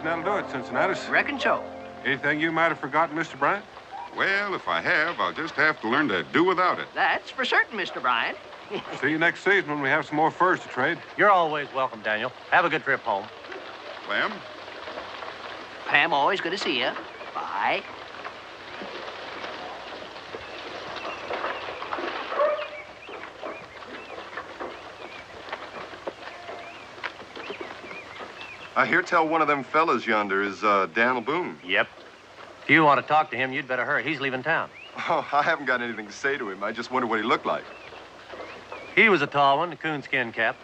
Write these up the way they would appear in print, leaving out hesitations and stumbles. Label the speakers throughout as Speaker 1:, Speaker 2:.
Speaker 1: reckon that'll do it, Cincinnati.
Speaker 2: Reckon so.
Speaker 1: Anything you might have forgotten, Mr. Bryant?
Speaker 3: Well, if I have, I'll just have to learn to do without it.
Speaker 2: That's for certain, Mr. Bryant.
Speaker 1: See you next season when we have some more furs to trade.
Speaker 4: You're always welcome, Daniel. Have a good trip home.
Speaker 3: Clem?
Speaker 2: Pam, always good to see you. Bye.
Speaker 5: I hear tell one of them fellas yonder is Daniel Boone.
Speaker 4: Yep. If you want to talk to him, you'd better hurry. He's leaving town.
Speaker 5: Oh, I haven't got anything to say to him. I just wondered what he looked like.
Speaker 4: He was a tall one, a coonskin cap.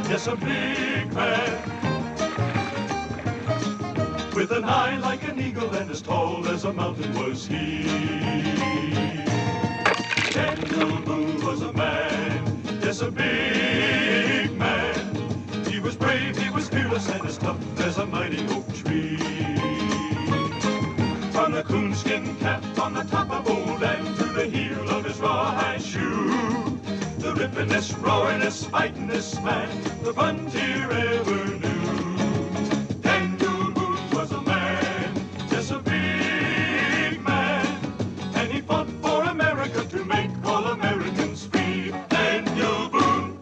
Speaker 6: Yes, a big man, with an eye like an eagle and as tall as a mountain was he. Daniel Boone was a man, yes, a big man. He was brave, he was fearless, and as tough as a mighty oak tree. From the coonskin cap on the top of old land to the heel of his rawhide shoe, the rippin'est, roaring'est, fighting'est man the frontier ever knew. Daniel Boone was a man, yes, a big man, and he fought for America to make all Americans free. Daniel Boone.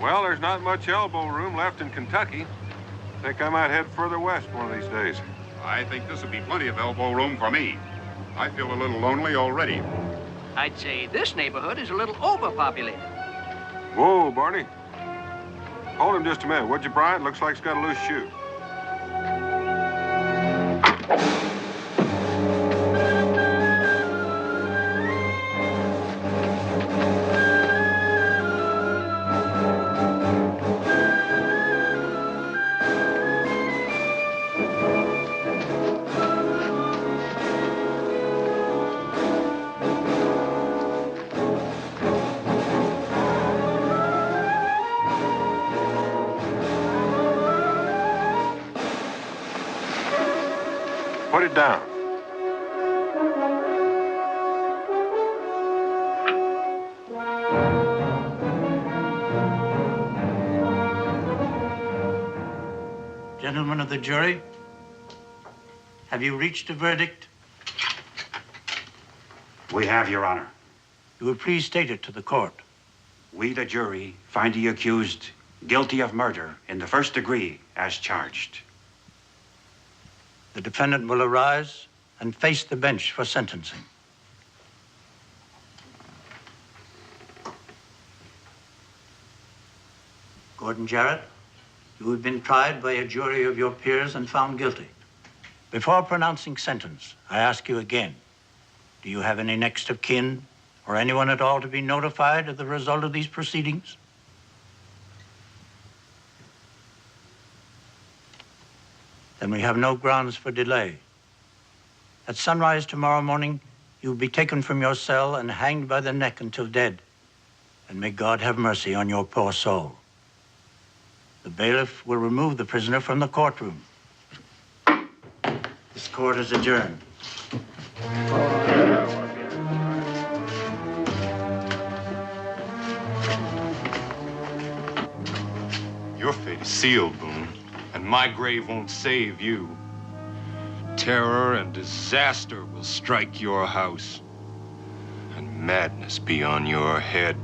Speaker 1: Well, there's not much elbow room left in Kentucky. Think I might head further west one of these days.
Speaker 3: I think this would be plenty of elbow room for me. I feel a little lonely already.
Speaker 2: I'd say this neighborhood is a little overpopulated.
Speaker 1: Whoa, Barney. Hold him just a minute, would you, Bryant? Looks like he's got a loose shoe. Put it down.
Speaker 7: Gentlemen of the jury, have you reached a verdict?
Speaker 8: We have, Your Honor.
Speaker 7: You will please state it to the court.
Speaker 8: We, the jury, find the accused guilty of murder in the first degree as charged.
Speaker 7: The defendant will arise and face the bench for sentencing. Gordon Jarrett, you have been tried by a jury of your peers and found guilty. Before pronouncing sentence, I ask you again, do you have any next of kin or anyone at all to be notified of the result of these proceedings? Then we have no grounds for delay. At sunrise tomorrow morning, you will be taken from your cell and hanged by the neck until dead. And may God have mercy on your poor soul. The bailiff will remove the prisoner from the courtroom. This court is adjourned.
Speaker 9: Your fate is sealed, Boone, and my grave won't save you. Terror and disaster will strike your house, and madness be on your head.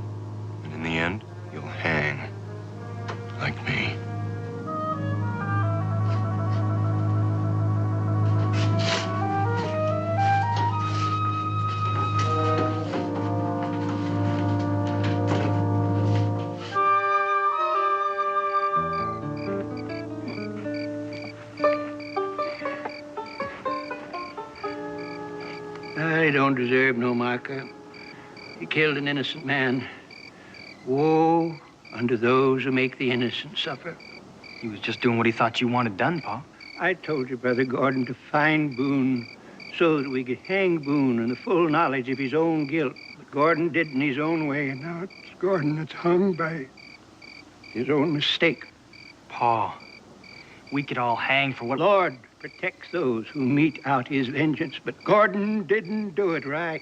Speaker 9: And in the end, you'll hang, like me.
Speaker 7: I don't deserve no marker. He killed an innocent man. Woe unto those who make the innocent suffer.
Speaker 10: He was just doing what he thought you wanted done, Pa.
Speaker 7: I told you, Brother Gordon, to find Boone so that we could hang Boone in the full knowledge of his own guilt. But Gordon did in his own way, and now it's Gordon that's hung by his own mistake.
Speaker 10: Pa, we could all hang for what...
Speaker 7: Lord protects those who mete out his vengeance, but Gordon didn't do it right.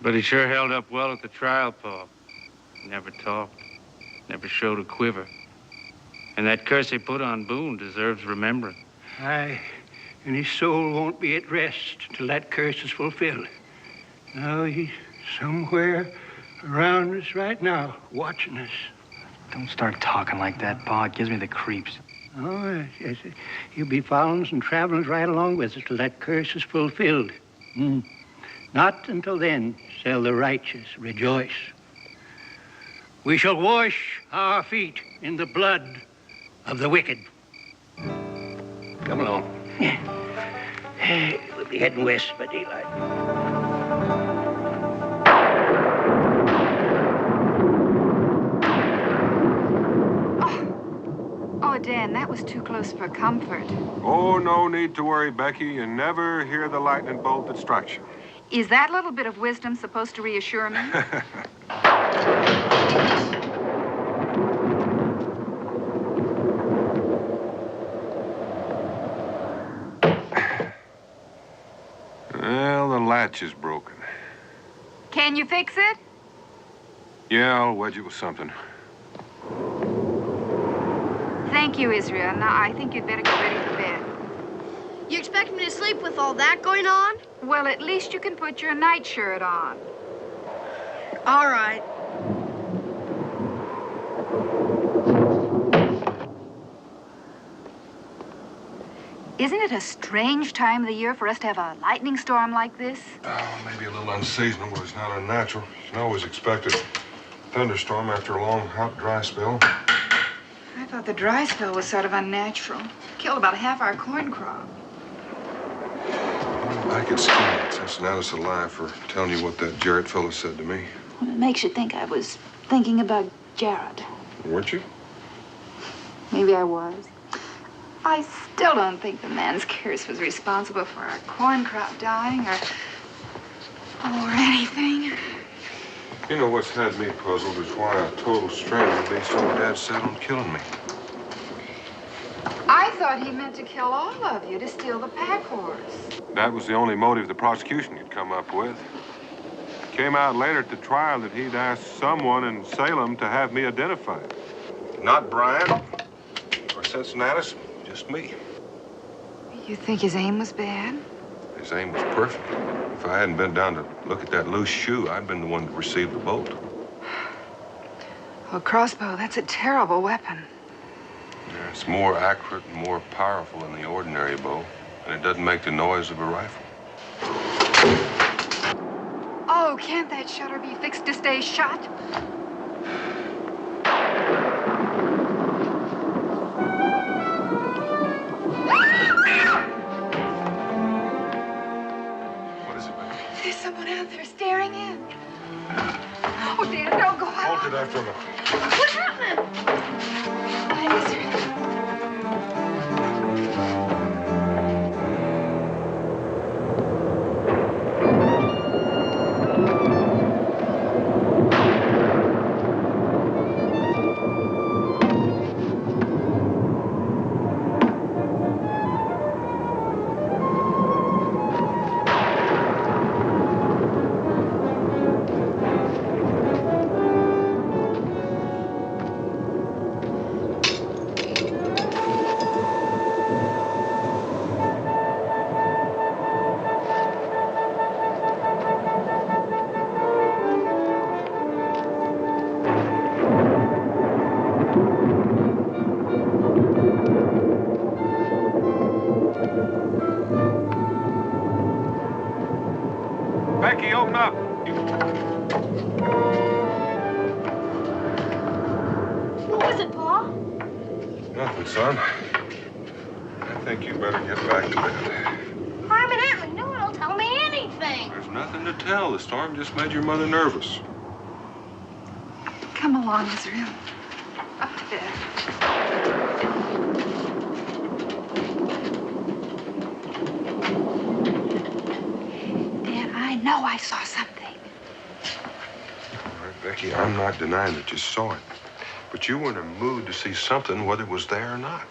Speaker 11: But he sure held up well at the trial, Pa. Never talked, never showed a quiver. And that curse they put on Boone deserves remembering.
Speaker 7: Aye, and his soul won't be at rest till that curse is fulfilled. Now he's somewhere around us right now, watching us.
Speaker 10: Don't start talking like that, Pa. It gives me the creeps.
Speaker 7: Oh, yes, he'll be following us and traveling right along with us till that curse is fulfilled. Not until then shall the righteous rejoice. We shall wash our feet in the blood of the wicked. Come along. We'll be heading west by daylight.
Speaker 12: Oh, Dan, that was too close for comfort.
Speaker 1: Oh, no need to worry, Becky. You never hear the lightning bolt that strikes you.
Speaker 12: Is that little bit of wisdom supposed to reassure me?
Speaker 1: Well, the latch is broken.
Speaker 12: Can you fix it?
Speaker 1: Yeah, I'll wedge it with something.
Speaker 12: Thank you, Israel. Now, I think you'd better get ready for bed.
Speaker 13: You expect me to sleep with all that going on?
Speaker 12: Well, at least you can put your nightshirt on.
Speaker 13: All right.
Speaker 12: Isn't it a strange time of the year for us to have a lightning storm like this?
Speaker 1: Oh, maybe a little unseasonal, but it's not unnatural. You can always expect a thunderstorm after a long, hot, dry spell.
Speaker 12: I thought the dry spell was sort of unnatural. Killed about half our corn crop.
Speaker 1: I could ski at Cincinnatus alive for telling you what that Jarrett fellow said to me.
Speaker 12: Well, it makes you think I was thinking about Jared.
Speaker 1: Weren't you?
Speaker 12: Maybe I was. I still don't think the man's curse was responsible for our corn crop dying or anything.
Speaker 1: You know what's had me puzzled is why a total stranger would be so dead set on killing me.
Speaker 12: I thought he meant to kill all of you to steal the pack horse.
Speaker 1: That was the only motive the prosecution could come up with. It came out later at the trial that he'd asked someone in Salem to have me identified. Not Brian or Cincinnatus, just me.
Speaker 12: You think his aim was bad?
Speaker 1: His aim was perfect. If I hadn't been down to look at that loose shoe, I'd been the one to receive the bolt.
Speaker 12: Well, crossbow, that's a terrible weapon.
Speaker 1: Yeah, it's more accurate and more powerful than the ordinary bow, and it doesn't make the noise of a rifle.
Speaker 12: Oh, can't that shutter be fixed to stay shut? There's someone out there staring in. Oh, Dan, don't go out.
Speaker 1: Hold it after him.
Speaker 12: What's happening?
Speaker 1: Becky, open up.
Speaker 13: What was it, Pa?
Speaker 1: Nothing, son. I think you better get back to bed.
Speaker 14: Fireman Atman knew it'll tell me anything.
Speaker 1: There's nothing to tell. The storm just made your mother nervous.
Speaker 12: Come along, Israel. Up to bed. Dad, I know I saw something.
Speaker 1: All right, Becky, I'm not denying that you saw it. But you were in a mood to see something, whether it was there or not.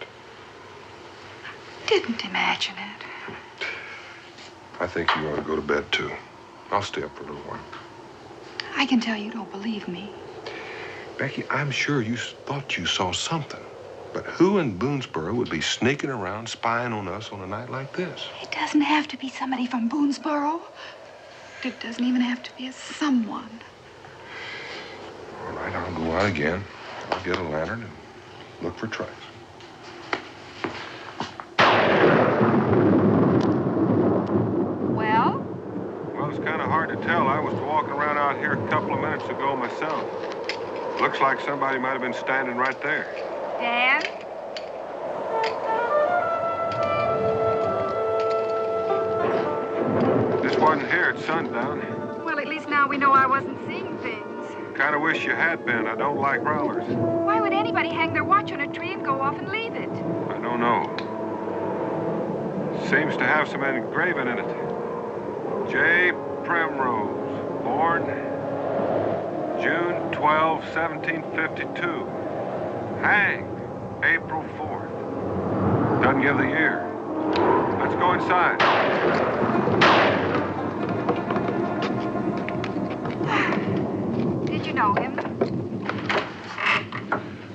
Speaker 12: Didn't imagine it.
Speaker 1: I think you ought to go to bed, too. I'll stay up for a little while.
Speaker 12: I can tell you don't believe me.
Speaker 1: Becky, I'm sure you thought you saw something. But who in Boonesboro would be sneaking around spying on us on a night like this?
Speaker 12: It doesn't have to be somebody from Boonesboro. It doesn't even have to be a someone.
Speaker 1: All right, I'll go out again. I'll get a lantern and look for tracks.
Speaker 12: Well?
Speaker 1: Well, it's kind of hard to tell. I was walking around out here a couple of minutes ago myself. Looks like somebody might have been standing right there.
Speaker 12: Dan?
Speaker 1: This wasn't here at sundown.
Speaker 12: Well, at least now we know I wasn't seeing things.
Speaker 1: Kind of wish you had been. I don't like growlers.
Speaker 12: Why would anybody hang their watch on a tree and go off and leave it?
Speaker 1: I don't know. Seems to have some engraving in it. J. Primrose, born June 12, 1752. Hanged April 4th. Doesn't give the year. Let's go inside.
Speaker 12: Did you know him?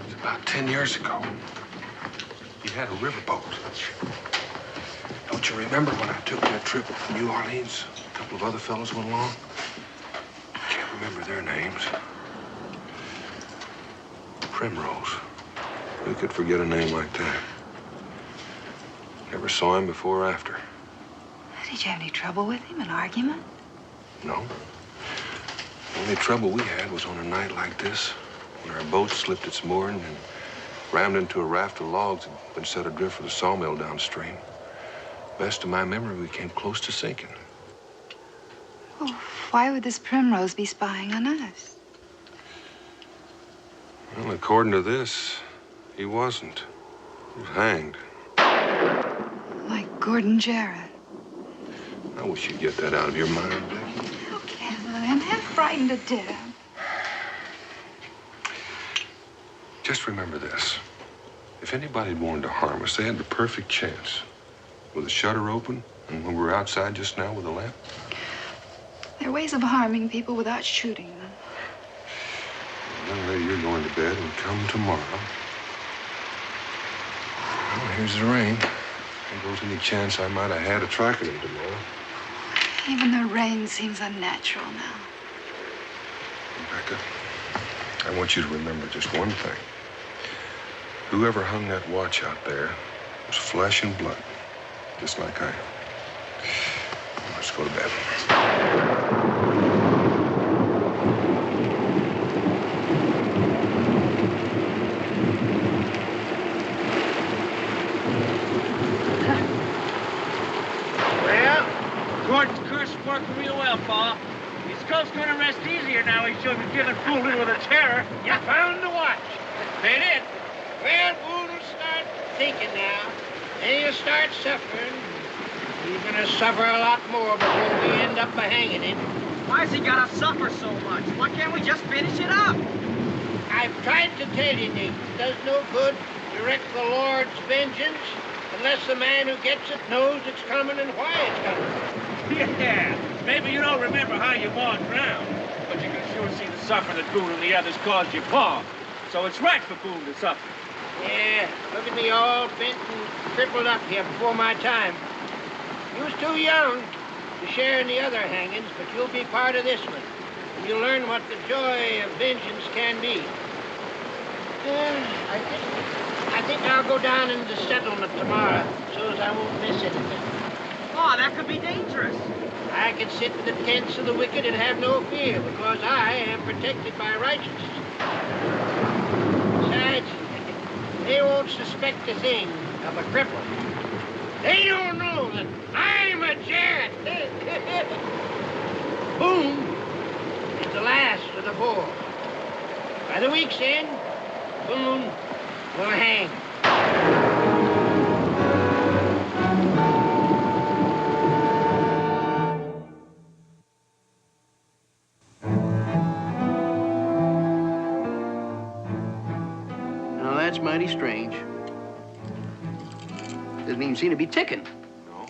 Speaker 1: It's about 10 years ago. He had a riverboat. Don't you remember when I took that trip to New Orleans? A couple of other fellows went along. Can't remember their names. Primrose. Who could forget a name like that? Never saw him before or after.
Speaker 12: Did you have any trouble with him? An argument?
Speaker 1: No. The only trouble we had was on a night like this, when our boat slipped its mooring and rammed into a raft of logs and been set adrift with a sawmill downstream. Best of my memory, we came close to sinking.
Speaker 12: Well, why would this Primrose be spying on us?
Speaker 1: Well, according to this, he wasn't. He was hanged.
Speaker 12: Like Gordon Jarrett.
Speaker 1: I wish you'd get that out of your mind, Becky.
Speaker 12: How can I? I'm half frightened to death.
Speaker 1: Just remember this. If anybody'd wanted to harm us, they had the perfect chance. With the shutter open, and when we were outside just now with a lamp.
Speaker 12: There are ways of harming people without shooting them.
Speaker 1: Young lady, you're going to bed and come tomorrow. Well, here's the rain. There goes any chance I might have had of tracking him tomorrow.
Speaker 12: Even the rain seems unnatural now.
Speaker 1: Rebecca, I want you to remember just one thing. Whoever hung that watch out there was flesh and blood, just like I am. Let's go to bed.
Speaker 11: Gordon's curse worked real well, Pa. His skull's gonna rest easier now he's shown been given fooled in with a terror. You found the watch. Ain't it?
Speaker 15: Well, Boone will start thinking now. Then he'll start suffering. He's gonna suffer a lot more before we end up by hanging him.
Speaker 2: Why's he gotta suffer so much? Why can't we just finish it up?
Speaker 15: I've tried to tell you, Nick, it does no good to wreak the Lord's vengeance unless the man who gets it knows it's coming and why it's coming.
Speaker 11: Yeah, maybe you don't remember how you walked around, but you can sure see the suffering that Boone and the others caused your Pa. So it's right for Boone to suffer.
Speaker 15: Yeah, look at me all bent and crippled up here before my time. You was too young to share in the other hangings, but you'll be part of this one. And you'll learn what the joy of vengeance can be. I think I'll go down into the settlement tomorrow, so as I won't miss anything.
Speaker 2: Oh, that could be dangerous.
Speaker 15: I can sit in the tents of the wicked and have no fear, because I am protected by righteousness. Besides, they won't suspect a thing of a cripple. They don't know that I'm a Boone is the last of the four. By the week's end, Boone will hang.
Speaker 2: Now, that's mighty strange. Doesn't even seem to be ticking.
Speaker 1: No.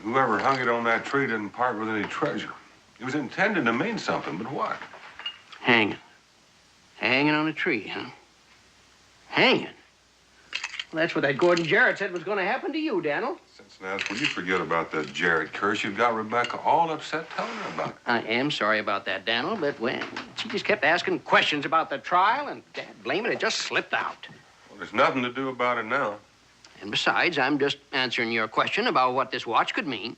Speaker 1: Whoever hung it on that tree didn't part with any treasure. It was intended to mean something, but what?
Speaker 2: Hanging. Hanging on a tree, huh? Hanging? Well, that's what that Gordon Jarrett said was going to happen to you, Daniel.
Speaker 1: Cincinnati, will you forget about that Jarrett curse? You've got Rebecca all upset telling her about it.
Speaker 2: I am sorry about that, Daniel, but when she just kept asking questions about the trial, and Dad, blame it just slipped out.
Speaker 1: Well, there's nothing to do about it now.
Speaker 2: And besides, I'm just answering your question about what this watch could mean.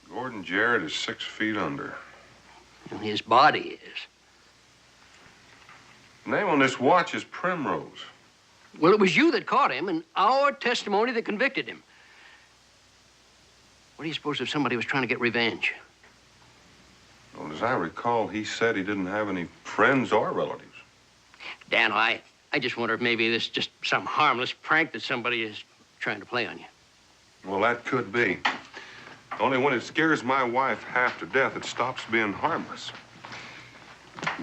Speaker 1: Gordon Jarrett is 6 feet under.
Speaker 2: And his body is.
Speaker 1: The name on this watch is Primrose.
Speaker 2: Well, it was you that caught him, and our testimony that convicted him. What do you suppose if somebody was trying to get revenge?
Speaker 1: Well, as I recall, he said he didn't have any friends or relatives.
Speaker 2: Dan, I just wonder if maybe this is just some harmless prank that somebody is trying to play on you.
Speaker 1: Well, that could be. Only when it scares my wife half to death, it stops being harmless.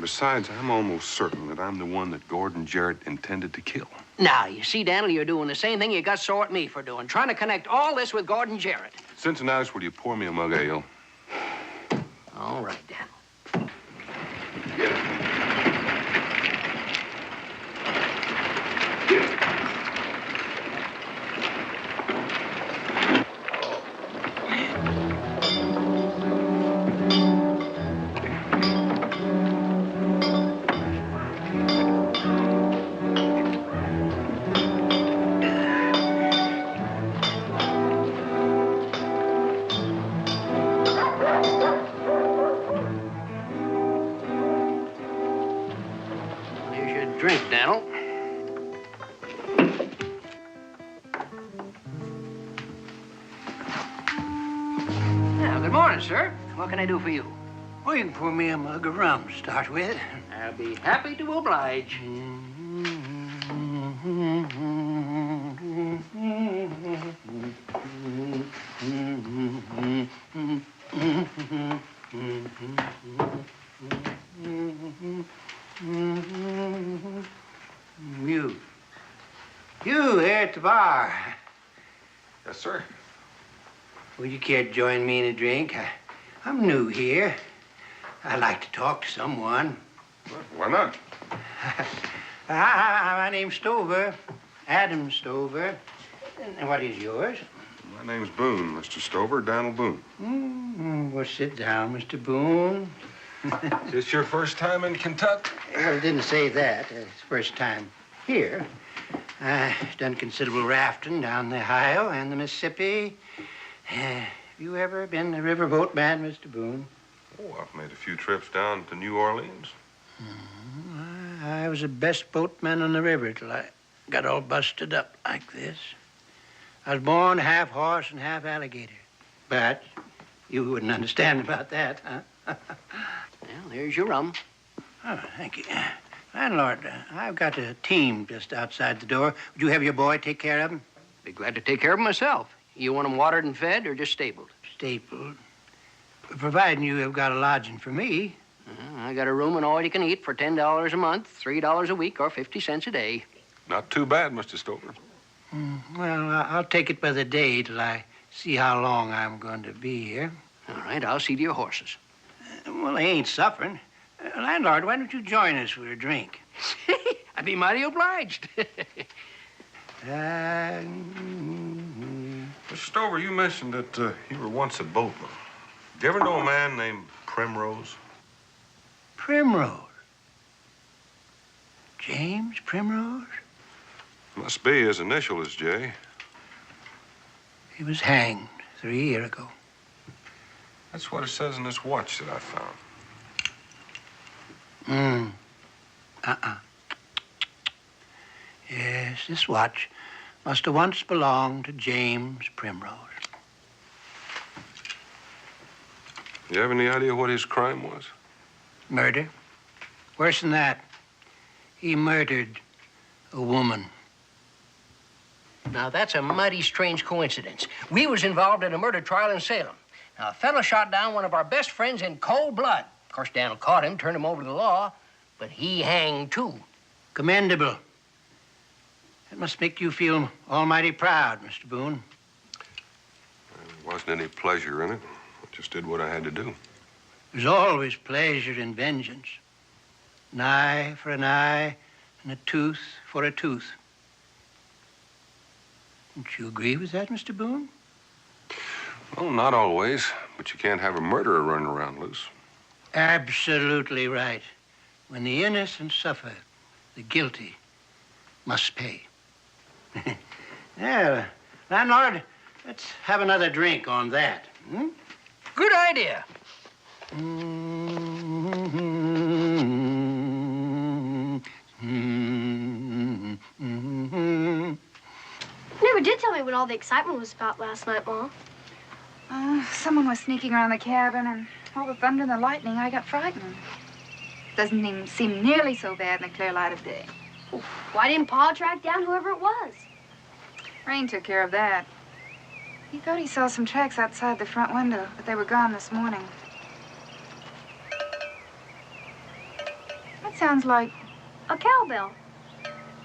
Speaker 1: Besides, I'm almost certain that I'm the one that Gordon Jarrett intended to kill.
Speaker 2: Now, you see, Daniel, you're doing the same thing you got sore at me for doing, trying to connect all this with Gordon Jarrett.
Speaker 1: Cincinnati, will you pour me a mug of ale?
Speaker 2: All right, Dan. Drink, Daniel. Now, good morning, sir. What can I do for you?
Speaker 15: Well, you can pour me a mug of rum to start with.
Speaker 2: I'll be happy to oblige.
Speaker 15: You there at the bar.
Speaker 1: Yes, sir.
Speaker 15: Would you care to join me in a drink? I'm new here. I'd like to talk to someone.
Speaker 1: Why not?
Speaker 15: My name's Stover. Adam Stover. And what is yours?
Speaker 1: My name's Boone, Mr. Stover, Donald Boone.
Speaker 15: Well, sit down, Mr. Boone.
Speaker 1: Is this your first time in Kentucky?
Speaker 15: Well, it didn't say that. It's first time here. I've done considerable rafting down the Ohio and the Mississippi. Have you ever been a riverboat man, Mr. Boone?
Speaker 1: Oh, I've made a few trips down to New Orleans.
Speaker 15: I was the best boatman on the river till I got all busted up like this. I was born half horse and half alligator. But you wouldn't understand about that, huh?
Speaker 2: Well, there's your rum.
Speaker 15: Oh, thank you. Landlord, I've got a team just outside the door. Would you have your boy take care of him?
Speaker 2: Be glad to take care of him myself. You want him watered and fed or just stabled?
Speaker 15: Stapled. Providing you have got a lodging for me.
Speaker 2: I got a room and all you can eat for $10 a month, $3 a week, or 50 cents a day.
Speaker 1: Not too bad, Mr. Stover.
Speaker 15: Well, I'll take it by the day till I see how long I'm going to be here.
Speaker 2: All right, I'll see to your horses.
Speaker 15: Well, they ain't suffering. Landlord, why don't you join us for a drink?
Speaker 2: I'd be mighty obliged.
Speaker 1: Mr. Stover, you mentioned that you were once a boatman. Did you ever know a man named Primrose?
Speaker 15: Primrose? James Primrose?
Speaker 1: Must be. His initial is J.
Speaker 15: He was hanged 3 years ago.
Speaker 1: That's what it says in this watch that I found.
Speaker 15: Yes, this watch must have once belonged to James Primrose.
Speaker 1: You have any idea what his crime was?
Speaker 2: Murder. Worse than that. He murdered a woman. Now, that's a mighty strange coincidence. We was involved in a murder trial in Salem. Now, a fellow shot down one of our best friends in cold blood. Of course, Daniel caught him, turned him over to the law, but he hanged, too. Commendable. That must make you feel almighty proud, Mr. Boone.
Speaker 1: There wasn't any pleasure in it. I just did what I had to do.
Speaker 2: There's always pleasure in vengeance. An eye for an eye and a tooth for a tooth. Don't you agree with that, Mr. Boone?
Speaker 1: Well, not always, but you can't have a murderer running around loose.
Speaker 2: Absolutely right. When the innocent suffer, the guilty must pay. Yeah, landlord, let's have another drink on that. Hmm? Good idea.
Speaker 13: You never did tell me what all the excitement was about last night, Mom.
Speaker 12: Someone was sneaking around the cabin, and all the thunder and the lightning, I got frightened. Doesn't even seem nearly so bad in the clear light of day.
Speaker 13: Why didn't Pa track down whoever it was?
Speaker 12: Rain took care of that. He thought he saw some tracks outside the front window, but they were gone this morning. That sounds like
Speaker 13: a cowbell.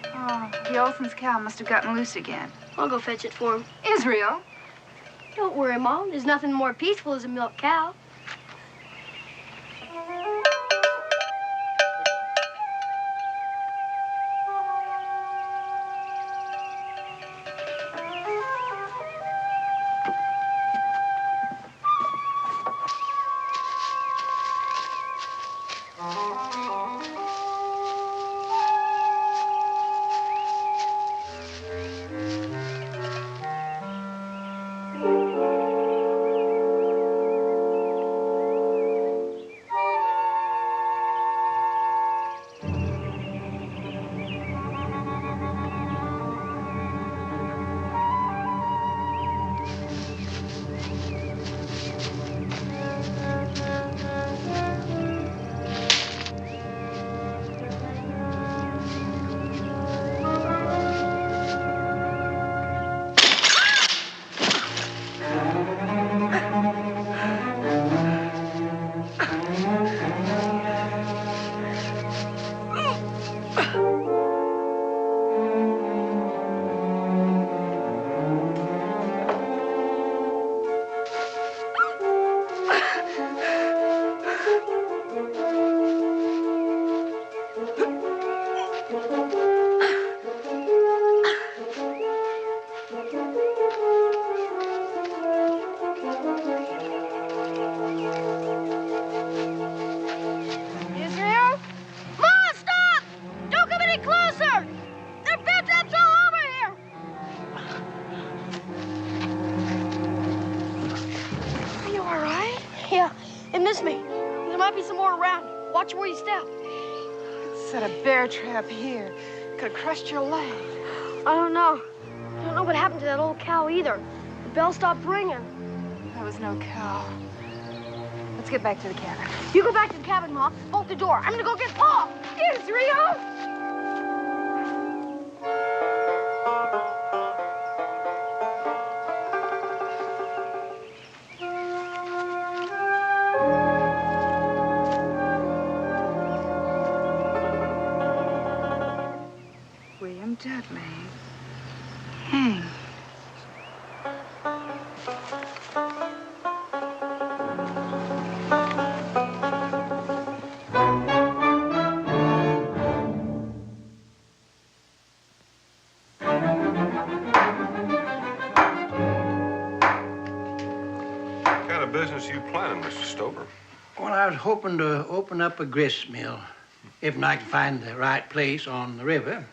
Speaker 12: Oh, the Olson's cow must have gotten loose again.
Speaker 13: I'll go fetch it for him.
Speaker 12: Israel?
Speaker 13: Don't worry, Mom. There's nothing more peaceful as a milk cow. Watch where you step.
Speaker 12: Set a bear trap here. Could have crushed your leg.
Speaker 13: I don't know. I don't know what happened to that old cow either. The bell stopped ringing.
Speaker 12: That was no cow. Let's get back to the cabin.
Speaker 13: You go back to the cabin, Ma. Bolt the door. I'm gonna go get Pa.
Speaker 12: Israel! Dudley. Hang.
Speaker 1: What kind of business are you planning, Mr. Stover?
Speaker 2: Well, I was hoping to open up a grist mill, if I can find the right place on the river.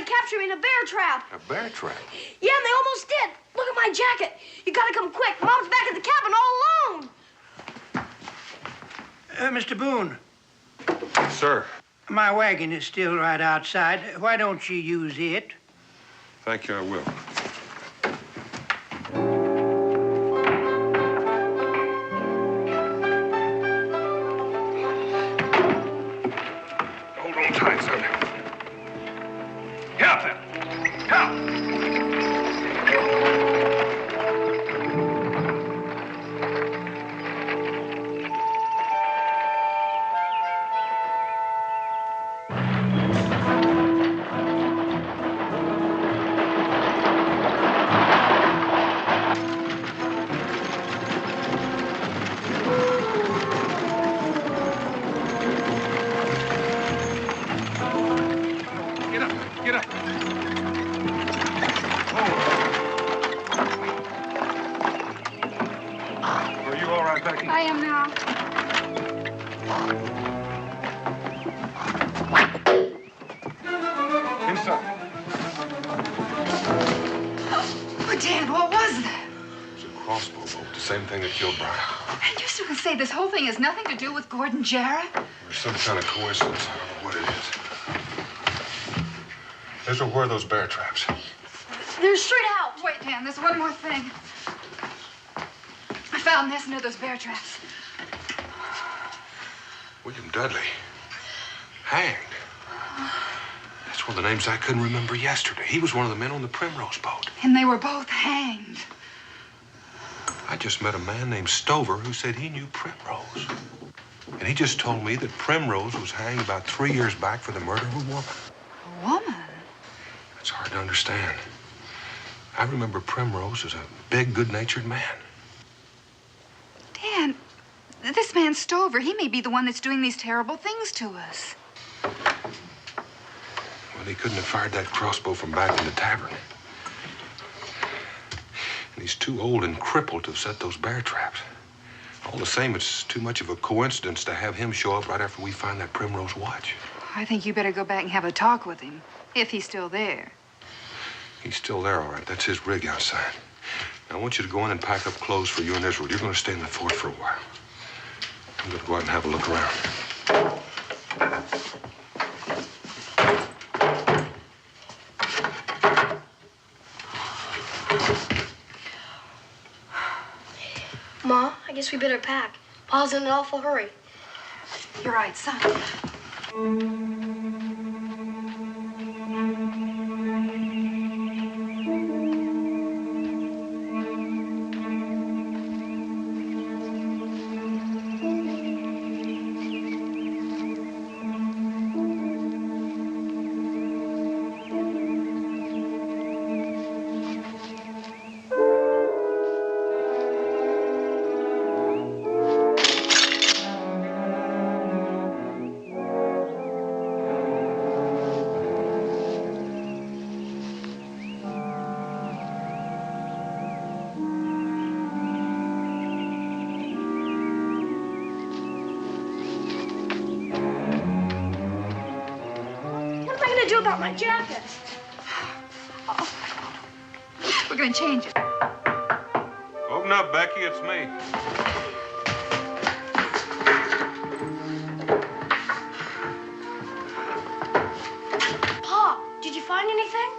Speaker 13: Capture me in a bear trap.
Speaker 1: A bear trap?
Speaker 13: Yeah, and they almost did. Look at my jacket. You gotta come quick. Mom's back at the cabin all alone.
Speaker 2: Mr. Boone.
Speaker 1: Sir.
Speaker 2: My wagon is still right outside. Why don't you use it?
Speaker 1: Thank you, I will. up then. Come.
Speaker 12: I am now.
Speaker 1: Inside.
Speaker 12: Oh, Dan, what was that?
Speaker 1: It was a crossbow bolt, the same thing that killed Brian.
Speaker 12: And you still can say this whole thing has nothing to do with Gordon Jarrett?
Speaker 1: There's some kind of coincidence. I don't know what it is. Ezra, where are those bear traps?
Speaker 13: They're straight out.
Speaker 12: Wait, Dan, there's one more thing. I found this near those bear traps.
Speaker 1: William Dudley. Hanged. That's one of the names I couldn't remember yesterday. He was one of the men on the Primrose boat.
Speaker 12: And they were both hanged.
Speaker 1: I just met a man named Stover who said he knew Primrose. And he just told me that Primrose was hanged about 3 years back for the murder of a woman.
Speaker 12: A woman?
Speaker 1: It's hard to understand. I remember Primrose as a big, good-natured man.
Speaker 12: Dan, this man Stover, he may be the one that's doing these terrible things to us.
Speaker 1: Well, he couldn't have fired that crossbow from back in the tavern. And he's too old and crippled to have set those bear traps. All the same, it's too much of a coincidence to have him show up right after we find that Primrose watch.
Speaker 12: I think you better go back and have a talk with him, if he's still there.
Speaker 1: He's still there, all right. That's his rig outside. Now, I want you to go in and pack up clothes for you and Israel. You're going to stay in the fort for a while. I'm going to go out and have a look around.
Speaker 13: Ma, I guess we better pack. Pa's in an awful hurry.
Speaker 12: You're right, son.
Speaker 13: Do about my jacket?
Speaker 12: Oh. We're going to change it.
Speaker 1: Open up, Becky. It's me.
Speaker 13: Pa, did you find anything?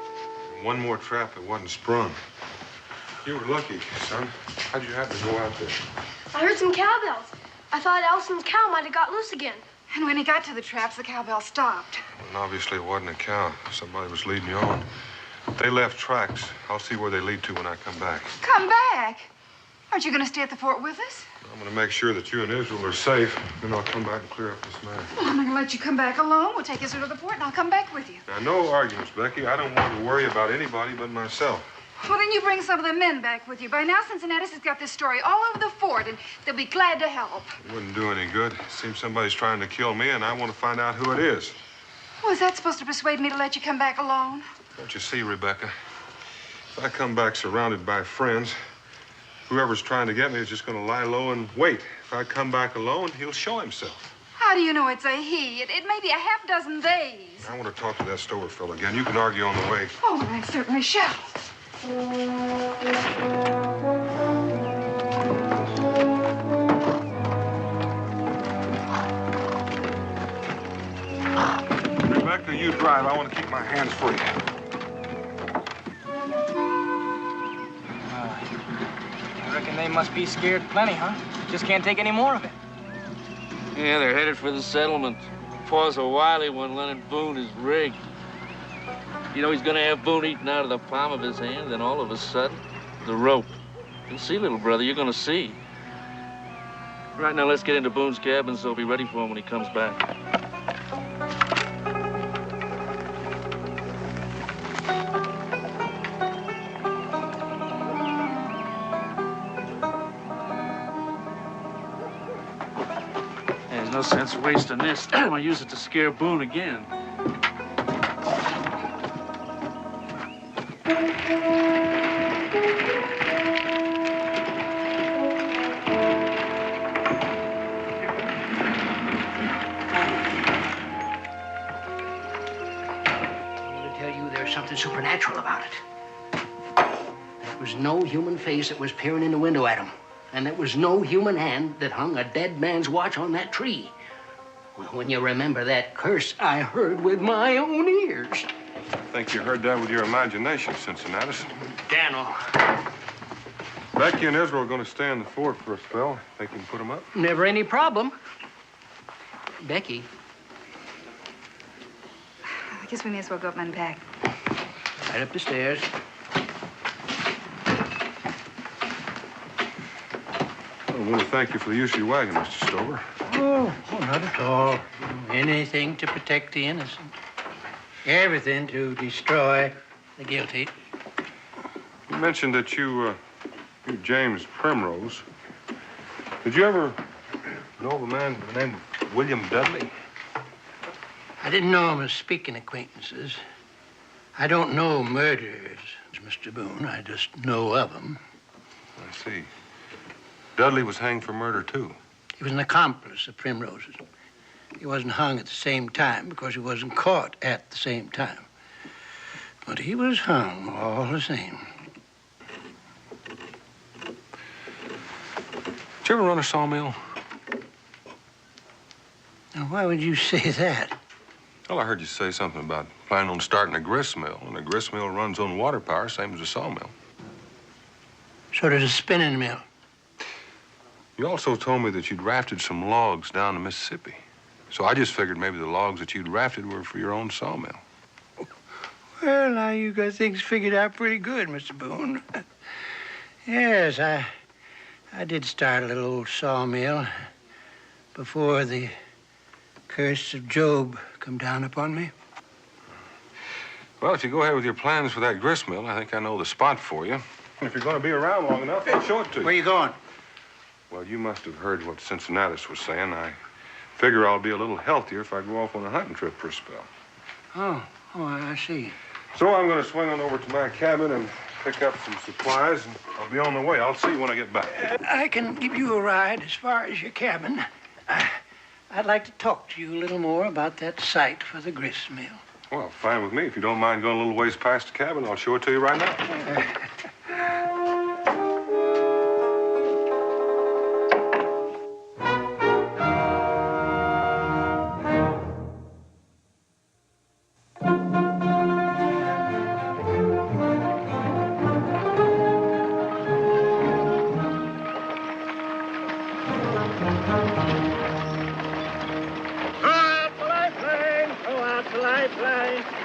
Speaker 1: One more trap that wasn't sprung. You were lucky, son. How'd you happen to go out there?
Speaker 13: I heard some cowbells. I thought Allison's cow might have got loose again.
Speaker 12: And when he got to the traps, the cowbell stopped.
Speaker 1: Well, obviously, it wasn't a cow. Somebody was leading you on. They left tracks. I'll see where they lead to when I come back.
Speaker 12: Come back? Aren't you going to stay at the fort with us?
Speaker 1: I'm going to make sure that you and Israel are safe. Then I'll come back and clear up this matter.
Speaker 12: Well, I'm not going to let you come back alone. We'll take Israel to the fort, and I'll come back with you.
Speaker 1: Now, no arguments, Becky. I don't want to worry about anybody but myself.
Speaker 12: Well, then you bring some of the men back with you. By now, Cincinnatus has got this story all over the fort, and they'll be glad to help.
Speaker 1: It wouldn't do any good. It seems somebody's trying to kill me, and I want to find out who it is.
Speaker 12: Well, is that supposed to persuade me to let you come back alone?
Speaker 1: Don't you see, Rebecca? If I come back surrounded by friends, whoever's trying to get me is just going to lie low and wait. If I come back alone, he'll show himself.
Speaker 12: How do you know it's a he? It may be a half dozen theys.
Speaker 1: I want to talk to that Stover fellow again. You can argue on the way.
Speaker 12: Oh, I certainly shall.
Speaker 1: Rebecca, you drive. I want to keep my hands free.
Speaker 10: I reckon they must be scared plenty, huh? Just can't take any more of it.
Speaker 11: Yeah, they're headed for the settlement. Pa's a wily one, lending Boone his rig.
Speaker 16: You know, he's gonna have Boone eaten out of the palm of his hand, then all of a sudden, the rope. You'll see, little brother, you're gonna see. Right now, let's get into Boone's cabin so he'll be ready for him when he comes back. There's no sense wasting this. I'm gonna use it to scare Boone again.
Speaker 2: Something supernatural about it. There was no human face that was peering in the window at him. And there was no human hand that hung a dead man's watch on that tree. Well, when you remember that curse I heard with my own ears.
Speaker 1: I think you heard that with your imagination, Cincinnatus.
Speaker 2: Daniel.
Speaker 1: Becky and Israel are going to stay in the fort for a spell. Think you can put them up?
Speaker 2: Never any problem. Becky.
Speaker 12: I guess we may as well go up and unpack.
Speaker 2: Right up the stairs.
Speaker 1: I want to thank you for the use of your wagon, Mr. Stover.
Speaker 2: Oh, not at all. Anything to protect the innocent. Everything to destroy the guilty.
Speaker 1: You mentioned that you're James Primrose. Did you ever know of a man by the name of William Dudley?
Speaker 2: I didn't know him as speaking acquaintances. I don't know murderers, Mr. Boone. I just know of them.
Speaker 1: I see. Dudley was hanged for murder, too.
Speaker 2: He was an accomplice of Primrose's. He wasn't hung at the same time because he wasn't caught at the same time. But he was hung all the same.
Speaker 1: Did you ever run a sawmill?
Speaker 2: Now, why would you say that?
Speaker 1: Well, I heard you say something about planning on starting a grist mill, and a grist mill runs on water power, same as a sawmill.
Speaker 2: So does a spinning mill.
Speaker 1: You also told me that you'd rafted some logs down the Mississippi. So I just figured maybe the logs that you'd rafted were for your own sawmill.
Speaker 2: Well, now you got things figured out pretty good, Mr. Boone. Yes, I did start a little old sawmill before the curse of Job come down upon me.
Speaker 1: Well, if you go ahead with your plans for that grist mill, I think I know the spot for you. If you're going to be around long enough, I'll show it to you.
Speaker 2: Where you going?
Speaker 1: Well, you must have heard what Cincinnatus was saying. I figure I'll be a little healthier if I go off on a hunting trip for a spell.
Speaker 2: Oh, I see.
Speaker 1: So I'm going to swing on over to my cabin and pick up some supplies, and I'll be on the way. I'll see you when I get back.
Speaker 2: I can give you a ride as far as your cabin. I'd like to talk to you a little more about that site for the grist mill.
Speaker 1: Well, fine with me. If you don't mind going a little ways past the cabin, I'll show it to you right now.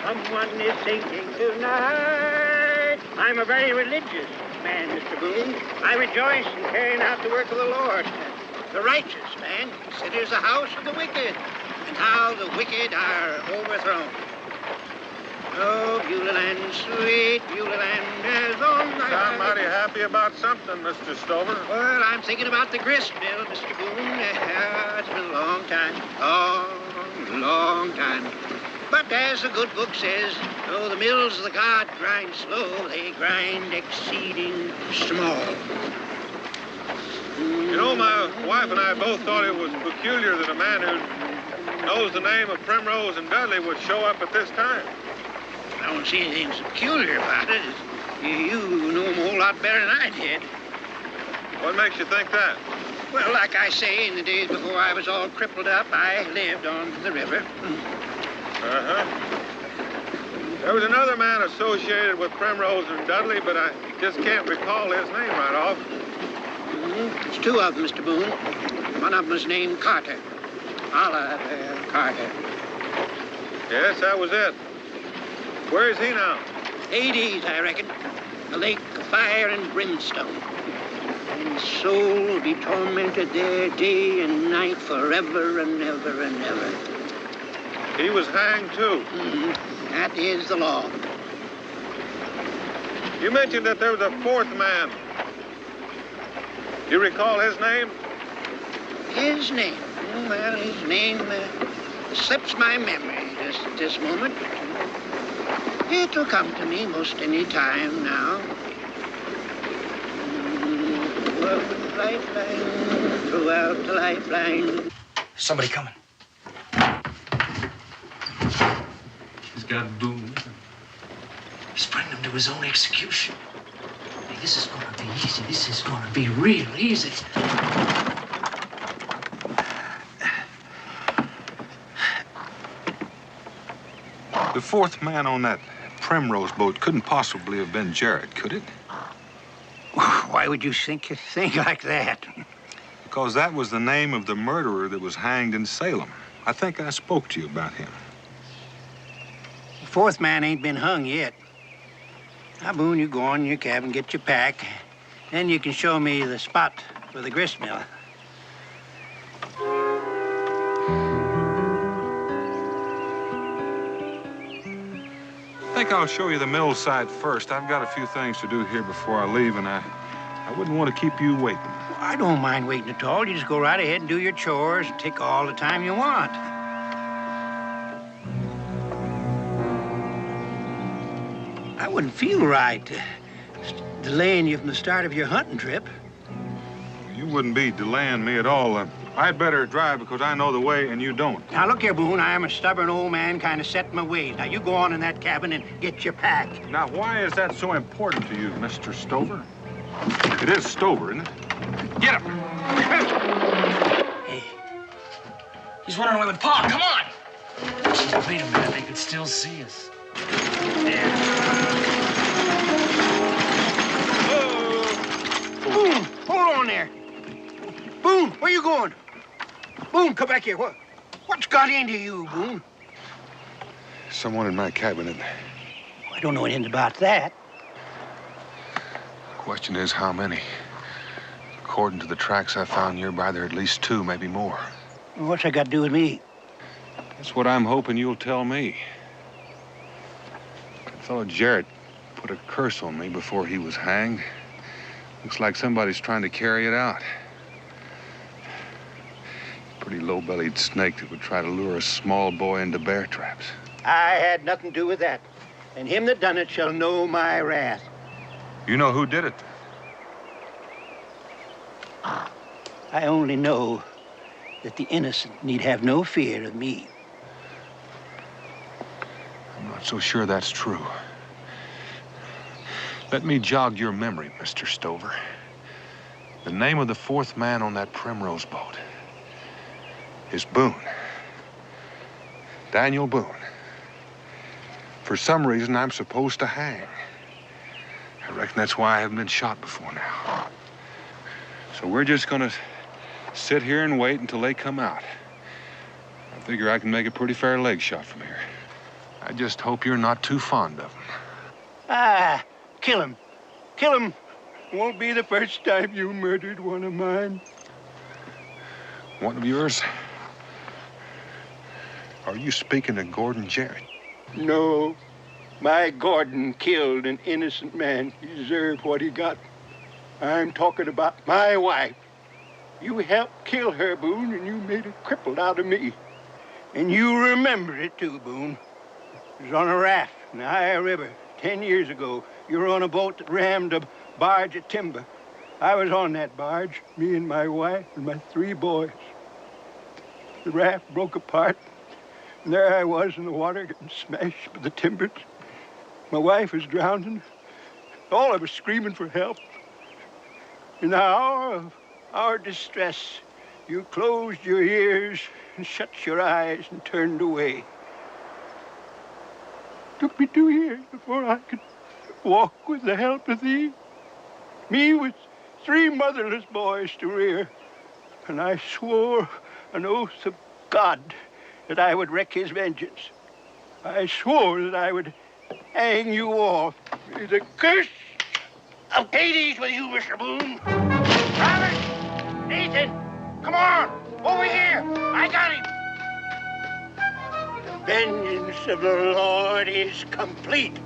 Speaker 15: Someone is sinking tonight. I'm a very religious man, Mr. Boone. I rejoice in carrying out the work of the Lord. The righteous man considers the house of the wicked, and how the wicked are overthrown. Oh, Beulah Land, sweet Beulah Land, as on the...
Speaker 1: Sound mighty happy about something, Mr. Stover.
Speaker 15: Well, I'm thinking about the grist mill, Mr. Boone. It's been a long time. Long time. But as the good book says, though the mills of the God grind slow, they grind exceeding small.
Speaker 1: You know, my wife and I both thought it was peculiar that a man who knows the name of Primrose and Dudley would show up at this time.
Speaker 15: I don't see anything so peculiar about it. You know him a whole lot better than I did.
Speaker 1: What makes you think that?
Speaker 15: Well, like I say, in the days before I was all crippled up, I lived on the river.
Speaker 1: There was another man associated with Primrose and Dudley, but I just can't recall his name right off.
Speaker 15: It's two of them, Mr. Boone. One of them was named Carter. Oliver Carter.
Speaker 1: Yes, that was it. Where is he now?
Speaker 2: Hades, I reckon. A lake of fire and brimstone. And his soul will be tormented there day and night forever and ever and ever.
Speaker 1: He was hanged, too.
Speaker 2: That is the law.
Speaker 1: You mentioned that there was a fourth man. Do you recall his name?
Speaker 2: His name? Well, his name slips my memory just at this moment. It'll come to me most any time now. Lifeline, throughout the lifeline.
Speaker 10: Somebody coming.
Speaker 11: He's got Boone with him.
Speaker 2: He's bringing him to his own execution. Hey, this is gonna be easy. This is gonna be real easy.
Speaker 1: The fourth man on that Primrose boat couldn't possibly have been Jarrett, could it?
Speaker 2: Why would you think like that?
Speaker 1: Because that was the name of the murderer that was hanged in Salem. I think I spoke to you about him.
Speaker 2: The fourth man ain't been hung yet. Now, Boone, you go on in your cabin, get your pack. Then you can show me the spot for the grist mill.
Speaker 1: I think I'll show you the mill site first. I've got a few things to do here before I leave, and I wouldn't want to keep you waiting.
Speaker 2: Well, I don't mind waiting at all. You just go right ahead and do your chores and take all the time you want. I wouldn't feel right delaying you from the start of your hunting trip.
Speaker 1: You wouldn't be delaying me at all. I'd better drive because I know the way and you don't.
Speaker 2: Now, look here, Boone. I am a stubborn old man kind of set in my ways. Now, you go on in that cabin and get your pack.
Speaker 1: Now, why is that so important to you, Mr. Stover? It is Stover, isn't it? Get him!
Speaker 10: Hey, he's running away with Pa. Come on! Wait a minute. They could still see us.
Speaker 2: Boone, hold on there. Boone, where you going? Boone, come back here. What's got into you, Boone?
Speaker 1: Someone in my cabin.
Speaker 2: I don't know anything about that.
Speaker 1: The question is, how many? According to the tracks I found nearby, there are at least two, maybe more.
Speaker 2: What's that got to do with me?
Speaker 1: That's what I'm hoping you'll tell me. That fellow Jarrett put a curse on me before he was hanged. Looks like somebody's trying to carry it out. Pretty low-bellied snake that would try to lure a small boy into bear traps.
Speaker 2: I had nothing to do with that. And him that done it shall know my wrath.
Speaker 1: You know who did it?
Speaker 2: I only know that the innocent need have no fear of me.
Speaker 1: I'm not so sure that's true. Let me jog your memory, Mr. Stover. The name of the fourth man on that Primrose boat is Boone. Daniel Boone. For some reason, I'm supposed to hang. I reckon that's why I haven't been shot before now. So we're just gonna sit here and wait until they come out. I figure I can make a pretty fair leg shot from here. I just hope you're not too fond of them.
Speaker 2: Ah, kill him. Kill him. Won't be the first time you murdered one of mine.
Speaker 1: One of yours? Are you speaking of Gordon Jarrett?
Speaker 2: No. My Gordon killed an innocent man. He deserved what he got. I'm talking about my wife. You helped kill her, Boone, and you made a crippled out of me. And you remembered it, too, Boone. It was on a raft in the Ohio River 10 years ago. You were on a boat that rammed a barge of timber. I was on that barge, me and my wife and my 3 boys. The raft broke apart, and there I was in the water getting smashed by the timbers. My wife was drowning. All of us screaming for help. In the hour of our distress, you closed your ears and shut your eyes and turned away. It took me 2 years before I could walk with the help of thee. Me with 3 motherless boys to rear. And I swore an oath of God that I would wreak his vengeance. I swore that I would
Speaker 15: hang you all. May the curse of Hades with you, Mr. Boone. Robert! Nathan! Come on! Over here! I got him! The vengeance of the Lord is complete.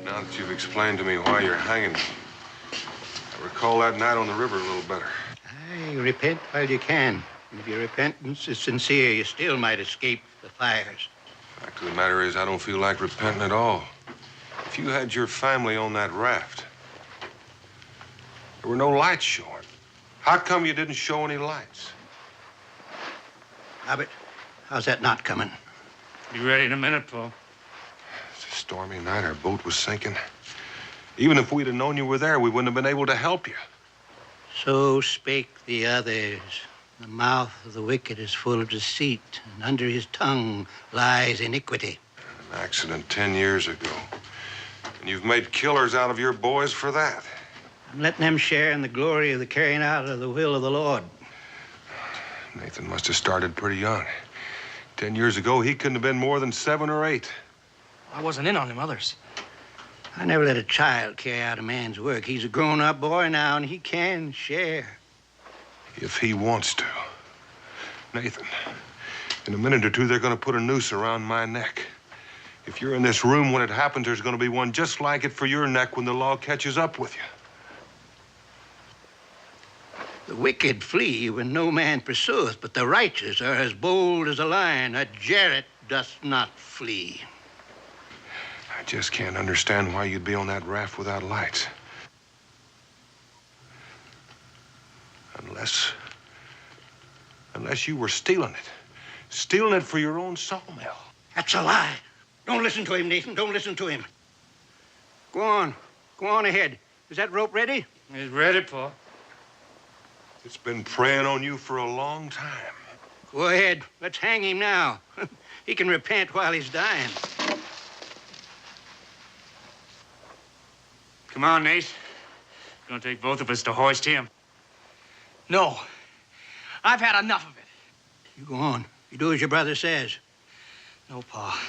Speaker 1: Now that you've explained to me why you're hanging me, I recall that night on the river a little better.
Speaker 15: Aye, repent while you can. If your repentance is sincere, you still might escape the fires.
Speaker 1: The fact of the matter is, I don't feel like repenting at all. If you had your family on that raft, there were no lights showing. How come you didn't show any lights?
Speaker 15: Robert, how's that not coming?
Speaker 11: Be ready in a minute, Paul.
Speaker 1: It's a stormy night. Our boat was sinking. Even if we'd have known you were there, we wouldn't have been able to help you.
Speaker 15: So spake the others. The mouth of the wicked is full of deceit, and under his tongue lies iniquity.
Speaker 1: An accident 10 years ago. And you've made killers out of your boys for that.
Speaker 15: I'm letting them share in the glory of the carrying out of the will of the Lord.
Speaker 1: Nathan must have started pretty young. 10 years ago, he couldn't have been more than 7 or 8.
Speaker 10: I wasn't in on them others.
Speaker 15: I never let a child carry out a man's work. He's a grown-up boy now, and he can share.
Speaker 1: If he wants to. Nathan, in a minute or two, they're going to put a noose around my neck. If you're in this room when it happens, there's going to be one just like it for your neck when the law catches up with you.
Speaker 15: The wicked flee when no man pursueth, but the righteous are as bold as a lion. A jarret doth not flee.
Speaker 1: I just can't understand why you'd be on that raft without lights. Unless you were stealing it. Stealing it for your own sawmill.
Speaker 15: That's a lie. Don't listen to him, Nathan. Don't listen to him. Go on. Go on ahead. Is that rope ready?
Speaker 11: It's ready, Paul.
Speaker 1: It's been preying on you for a long time.
Speaker 15: Go ahead. Let's hang him now. He can repent while he's dying.
Speaker 11: Come on, Nate. It's gonna take both of us to hoist him.
Speaker 10: No. I've had enough of it.
Speaker 15: You go on. You do as your brother says.
Speaker 10: No, Pa.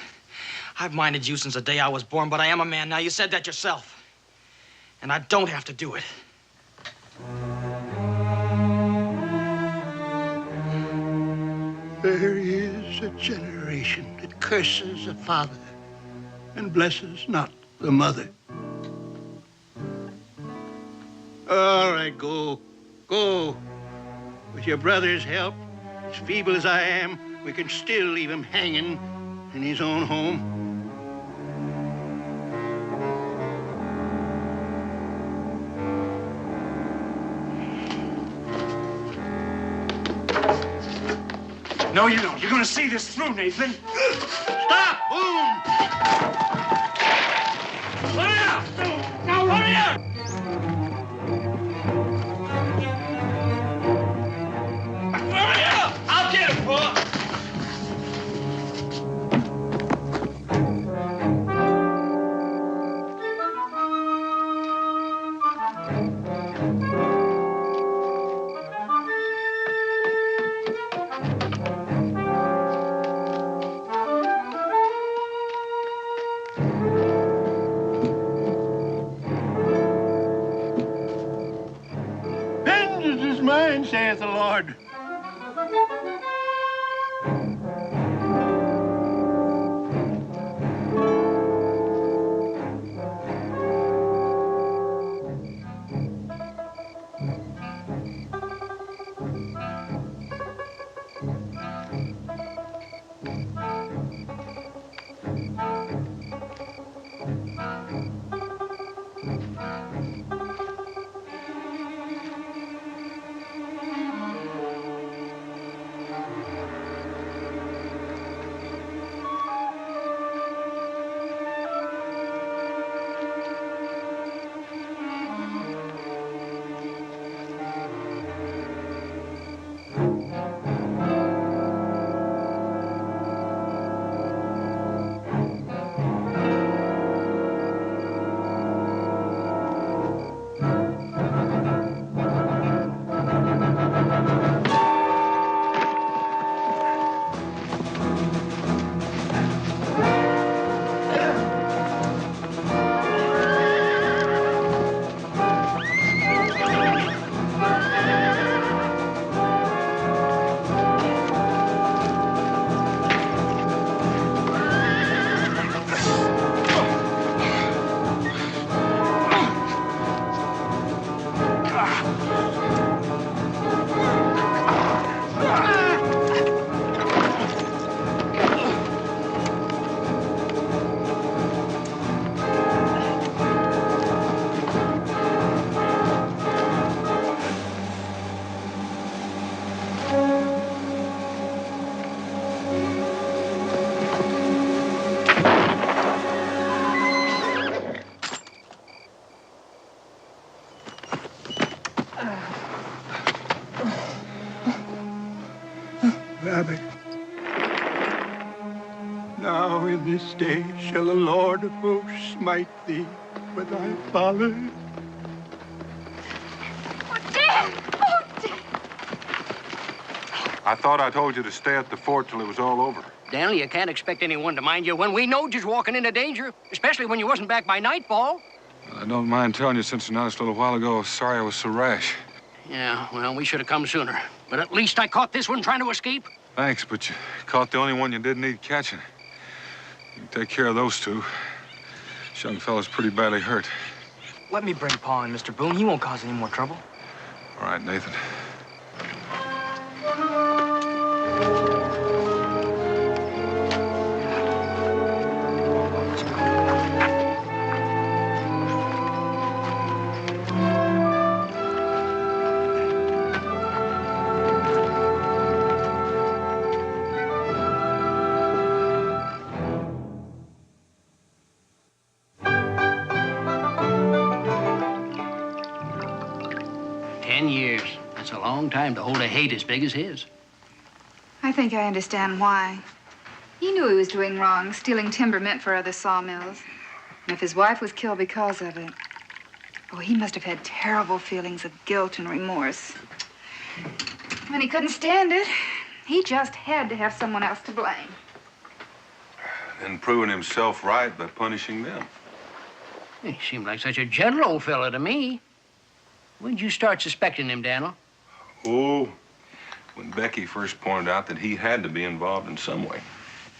Speaker 10: I've minded you since the day I was born, but I am a man now. You said that yourself. And I don't have to do it.
Speaker 15: There is a generation that curses the father and blesses not the mother. All right, go. Go. With your brother's help, as feeble as I am, we can still leave him hanging in his own home.
Speaker 11: No, you don't. You're gonna see this through, Nathan.
Speaker 15: Stop! Boone!
Speaker 11: Hurry up! Now, hurry up! Hurry up! I'll get him, Paul.
Speaker 15: Vengeance is mine, saith the Lord.
Speaker 17: Abbot. Now in this day shall the Lord of hosts smite thee with thy folly.
Speaker 12: Oh, Dad! Oh, Dad!
Speaker 1: I thought I told you to stay at the fort till it was all over.
Speaker 2: Daniel, you can't expect anyone to mind you when we know just walking into danger, especially when you wasn't back by nightfall.
Speaker 9: I don't mind telling you, since you noticed a little while ago, sorry I was so rash.
Speaker 2: Yeah, well, we should have come sooner. But at least I caught this one trying to escape.
Speaker 9: Thanks, but you caught the only one you did need catching. You can take care of those two. This young fella's pretty badly hurt.
Speaker 10: Let me bring Pa in, Mr. Boone. He won't cause any more trouble.
Speaker 9: All right, Nathan.
Speaker 2: That's a long time to hold a hate as big as his.
Speaker 12: I think I understand why. He knew he was doing wrong, stealing timber meant for other sawmills. And if his wife was killed because of it, oh, he must have had terrible feelings of guilt and remorse. When he couldn't stand it, he just had to have someone else to blame.
Speaker 1: And proving himself right by punishing them.
Speaker 2: He seemed like such a gentle old fella to me. When'd you start suspecting him, Daniel?
Speaker 1: Oh, when Becky first pointed out that he had to be involved in some way.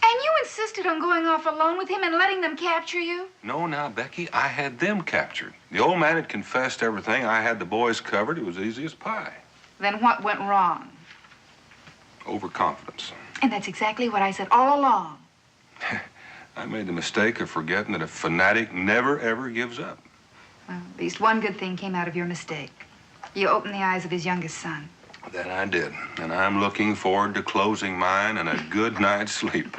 Speaker 12: And you insisted on going off alone with him and letting them capture you?
Speaker 1: No, now, Becky, I had them captured. The old man had confessed everything. I had the boys covered. It was easy as pie.
Speaker 12: Then what went wrong?
Speaker 1: Overconfidence.
Speaker 12: And that's exactly what I said all along.
Speaker 1: I made the mistake of forgetting that a fanatic never, ever gives up.
Speaker 12: Well, at least one good thing came out of your mistake. You opened the eyes of his youngest son.
Speaker 1: That I did. And I'm looking forward to closing mine and a good night's sleep.